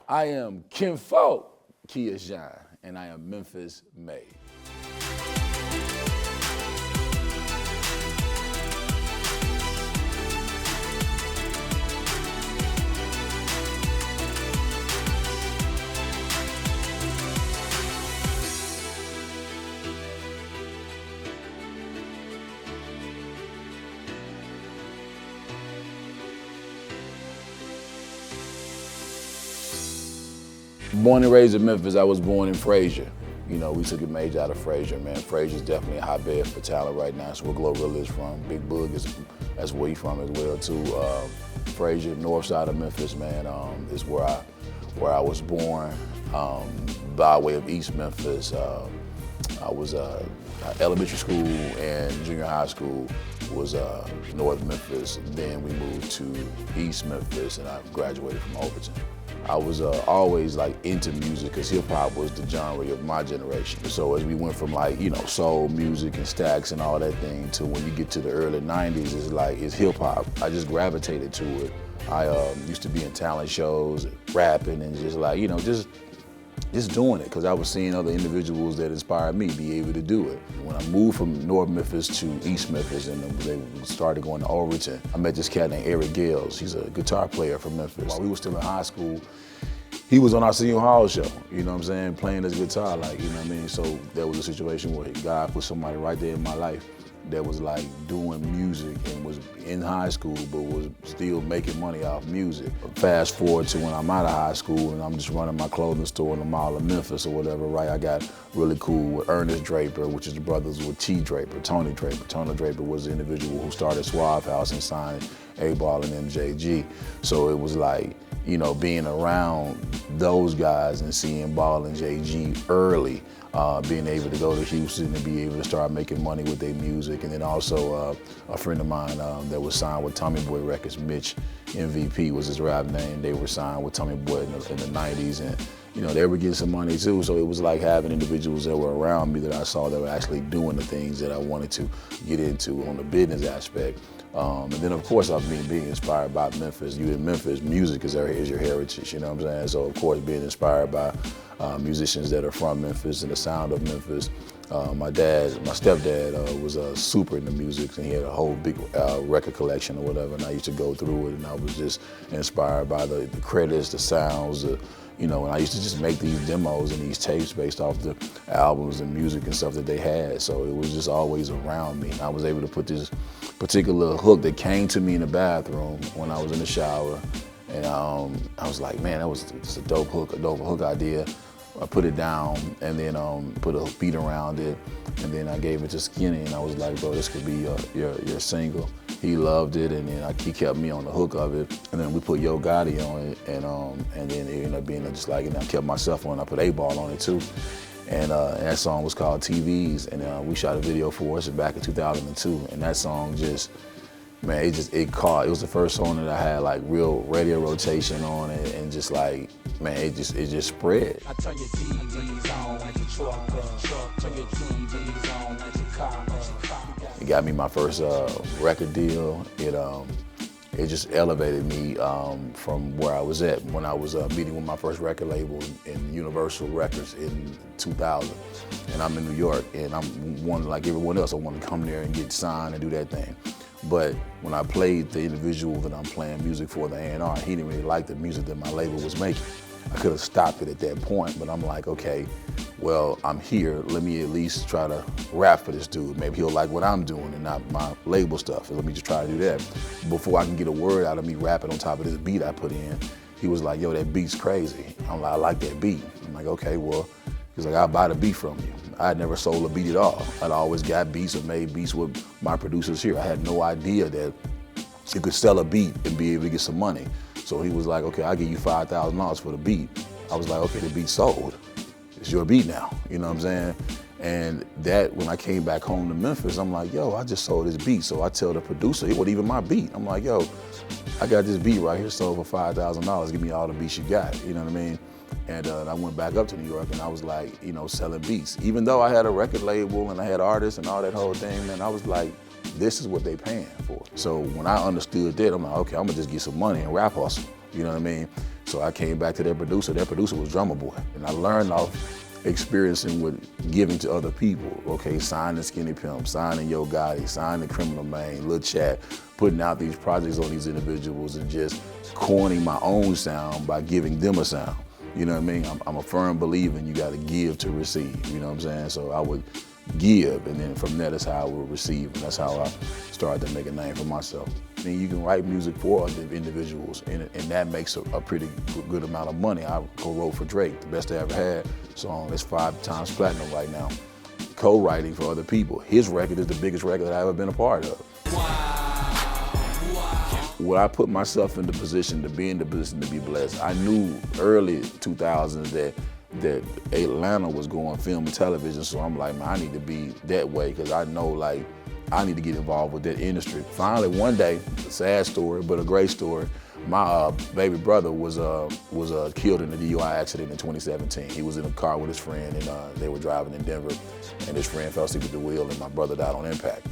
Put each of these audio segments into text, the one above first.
I am Kinfolk Kia Shine, and I am Memphis Made. Born and raised in Memphis, I was born in Frazier. You know, we took a major out of Frazier, man. Frazier's definitely a hotbed for talent right now. It's where Glorilla is from. Big Boog that's where he's from as well too. Frazier, north side of Memphis, man, is where I was born. By way of East Memphis, I was elementary school and junior high school was North Memphis. Then we moved to East Memphis, and I graduated from Overton. I was always like into music because hip hop was the genre of my generation. So as we went from like, you know, soul music and stacks and all that thing to when you get to the early 90s, it's hip hop. I just gravitated to it. I used to be in talent shows, rapping and just like, you know, just doing it because I was seeing other individuals that inspired me be able to do it. When I moved from North Memphis to East Memphis and they started going to Overton, I met this cat named Eric Gales. He's a guitar player from Memphis. While we were still in high school, he was on our senior hall show, you know what I'm saying, playing his guitar, like, you know what I mean? So there was a situation where God put somebody right there in my life that was like doing music and was in high school but was still making money off music. Fast forward to when I'm out of high school and I'm just running my clothing store in the mall of Memphis or whatever, right? I got really cool with Ernest Draper, which is the brothers with T. Draper, Tony Draper. Tony Draper was the individual who started Suave House and signed A-Ball and MJG. So it was like, you know, being around those guys and seeing Ball and JG early, being able to go to Houston and be able to start making money with their music. And then also a friend of mine that was signed with Tommy Boy Records, Mitch MVP was his rap name. They were signed with Tommy Boy in the 90s, and you know, they were getting some money too. So it was like having individuals that were around me that I saw that were actually doing the things that I wanted to get into on the business aspect. And then of course I've been being inspired by Memphis. You in Memphis, music is your heritage, you know what I'm saying? So of course being inspired by musicians that are from Memphis and the sound of Memphis. My stepdad was super into music, and he had a whole big record collection or whatever, and I used to go through it, and I was just inspired by the credits, the sounds, you know, and I used to just make these demos and these tapes based off the albums and music and stuff that they had. So it was just always around me. I was able to put this particular hook that came to me in the bathroom when I was in the shower. And I was like, man, that was just a dope hook idea. I put it down and then put a beat around it, and then I gave it to Skinny, and I was like, bro, this could be your single. He loved it, and then he kept me on the hook of it, and then we put Yo Gotti on it, and then it ended up being just like, and I kept myself on. I put A-Ball on it too, and that song was called TVs, and we shot a video for us back in 2002, and that song just, man, it caught. It was the first song that I had like real radio rotation on it, and just like, man, it just spread. I turn your TVs on like your truck, turn your TVs on like your car. It got me my first record deal. It just elevated me from where I was at when I was meeting with my first record label in Universal Records in 2000. And I'm in New York, and I'm one like everyone else. I wanted to come there and get signed and do that thing. But when I played the individual that I'm playing music for, the A&R, he didn't really like the music that my label was making. I could have stopped it at that point, but I'm like, okay, well, I'm here. Let me at least try to rap for this dude. Maybe he'll like what I'm doing and not my label stuff. Let me just try to do that. Before I can get a word out of me rapping on top of this beat I put in, he was like, yo, that beat's crazy. I'm like, I like that beat. I'm like, okay, well, he's like, I'll buy the beat from you. I had never sold a beat at all. I'd always got beats or made beats with my producers here. I had no idea that you could sell a beat and be able to get some money. So he was like, okay, I'll give you $5,000 for the beat. I was like, okay, the beat's sold. It's your beat now, you know what I'm saying? And that, when I came back home to Memphis, I'm like, yo, I just sold this beat. So I tell the producer, it wasn't even my beat. I'm like, yo, I got this beat right here sold for $5,000. Give me all the beats you got, you know what I mean? And I went back up to New York, and I was like, you know, selling beats. Even though I had a record label and I had artists and all that whole thing, man, I was like, this is what they paying for. So when I understood that, I'm like, okay, I'm gonna just get some money and rap hustle, you know what I mean? So I came back to their producer. Their producer was Drummer Boy. And I learned off experiencing with giving to other people. Okay, signing Skinny Pimp, signing Yo Gotti, signing Criminal Maine, Lil Chat, putting out these projects on these individuals and just coining my own sound by giving them a sound. You know what I mean? I'm a firm believer in you gotta give to receive, you know what I'm saying? So I would give, and then from there, that's how I would receive, and that's how I started to make a name for myself. I mean, you can write music for other individuals, and that makes a pretty good amount of money. I co-wrote for Drake, the best I ever had song. It's 5 times platinum right now. Co-writing for other people. His record is the biggest record that I've ever been a part of. When I put myself in the position to be in the position to be blessed, I knew early 2000s that Atlanta was going film and television, so I'm like, man, I need to be that way because I know, like, I need to get involved with that industry. Finally, one day, a sad story, but a great story, my baby brother was killed in a DUI accident in 2017. He was in a car with his friend, and they were driving in Denver, and his friend fell asleep at the wheel, and my brother died on impact.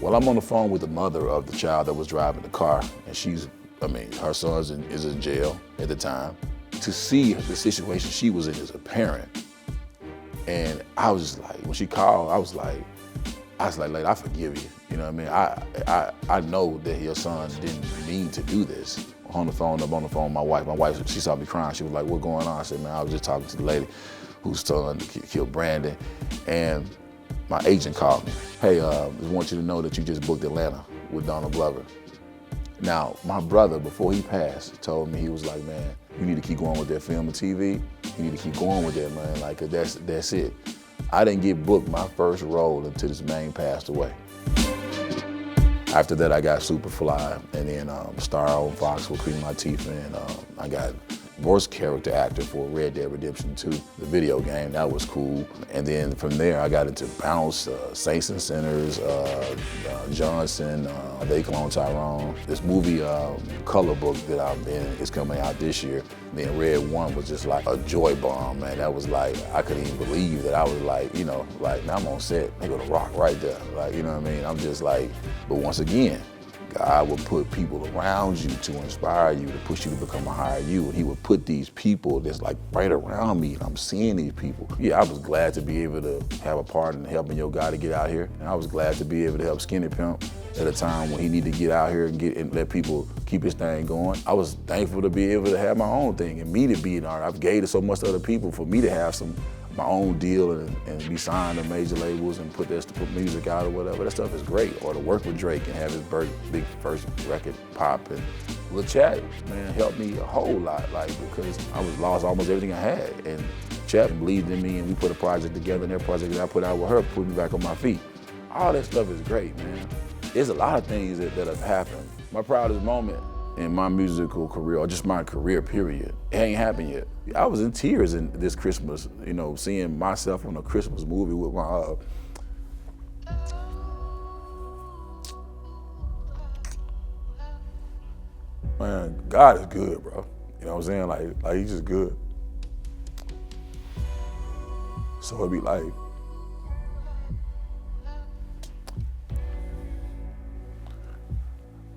Well, I'm on the phone with the mother of the child that was driving the car, and her son is in jail at the time. To see the situation she was in as a parent, and I was just like, when she called, I was like, lady, I forgive you. You know what I mean? I know that your son didn't mean to do this. I'm on the phone with my wife. My wife, she saw me crying. She was like, what's going on? I said, man, I was just talking to the lady whose son killed Brandon, and my agent called me. Hey, I want you to know that you just booked Atlanta with Donald Glover. Now, my brother, before he passed, told me, he was like, man, you need to keep going with that film and TV. You need to keep going with that, man, like, 'cause that's it. I didn't get booked my first role until this man passed away. After that, I got Superfly, and then Star on Fox with Cream My Teeth in. I got worst character actor for Red Dead Redemption 2, the video game. That was cool. And then from there, I got into Bounce, Saints and Sinners, Johnson, They Clone Tyrone. This movie, Color Book, that I'm in is coming out this year. And then Red One was just like a joy bomb, man. That was like, I couldn't even believe that I was like, you know, like, now I'm on set, they go to rock right there. Like, you know what I mean? I'm just like, but once again, God will put people around you to inspire you, to push you to become a higher you. And he would put these people that's like right around me, and I'm seeing these people. Yeah, I was glad to be able to have a part in helping Yo Gotti get out here. And I was glad to be able to help Skinny Pimp at a time when he needed to get out here and let people keep his thing going. I was thankful to be able to have my own thing and me to be an artist. I've gave to so much to other people for me to have my own deal and be signed to major labels and put music out or whatever. That stuff is great. Or to work with Drake and have his big first record pop. And Lil Chat, man, helped me a whole lot, like, because I was lost almost everything I had. And Chat believed in me, and we put a project together, and that project that I put out with her put me back on my feet. All that stuff is great, man. There's a lot of things that have happened. My proudest moment in my musical career, or just my career, period, it ain't happened yet. I was in tears in this Christmas, you know, seeing myself on a Christmas movie with my, man, God is good, bro. You know what I'm saying? Like he's just good. So it'd be like,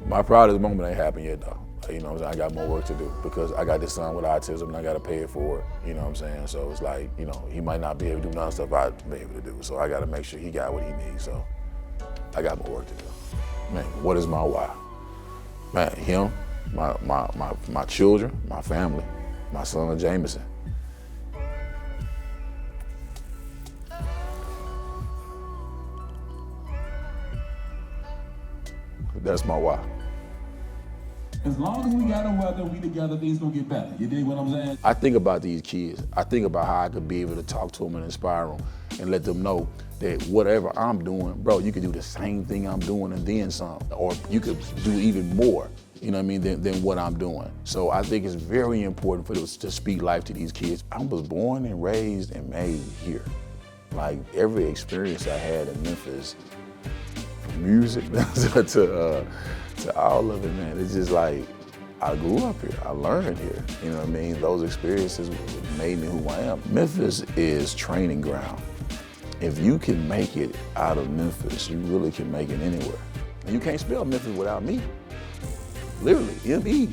my proudest moment ain't happened yet, though. You know what I'm saying? I got more work to do because I got this son with autism and I got to pay it for it. You know what I'm saying? So it's like, you know, he might not be able to do none of the stuff I'd be able to do. So I got to make sure he got what he needs. So I got more work to do. Man, what is my why? Man, him, my children, my family, my son Jameson. That's my why. As long as we got a weather, we together, things gonna get better. You dig what I'm saying? I think about these kids. I think about how I could be able to talk to them and inspire them and let them know that whatever I'm doing, bro, you could do the same thing I'm doing and then some. Or you could do even more, you know what I mean, than what I'm doing. So I think it's very important for us to speak life to these kids. I was born and raised and made here. Like every experience I had in Memphis, from music to all of it, man. It's just like, I grew up here, I learned here. You know what I mean? Those experiences made me who I am. Memphis is training ground. If you can make it out of Memphis, you really can make it anywhere. And you can't spell Memphis without me. Literally, M-E.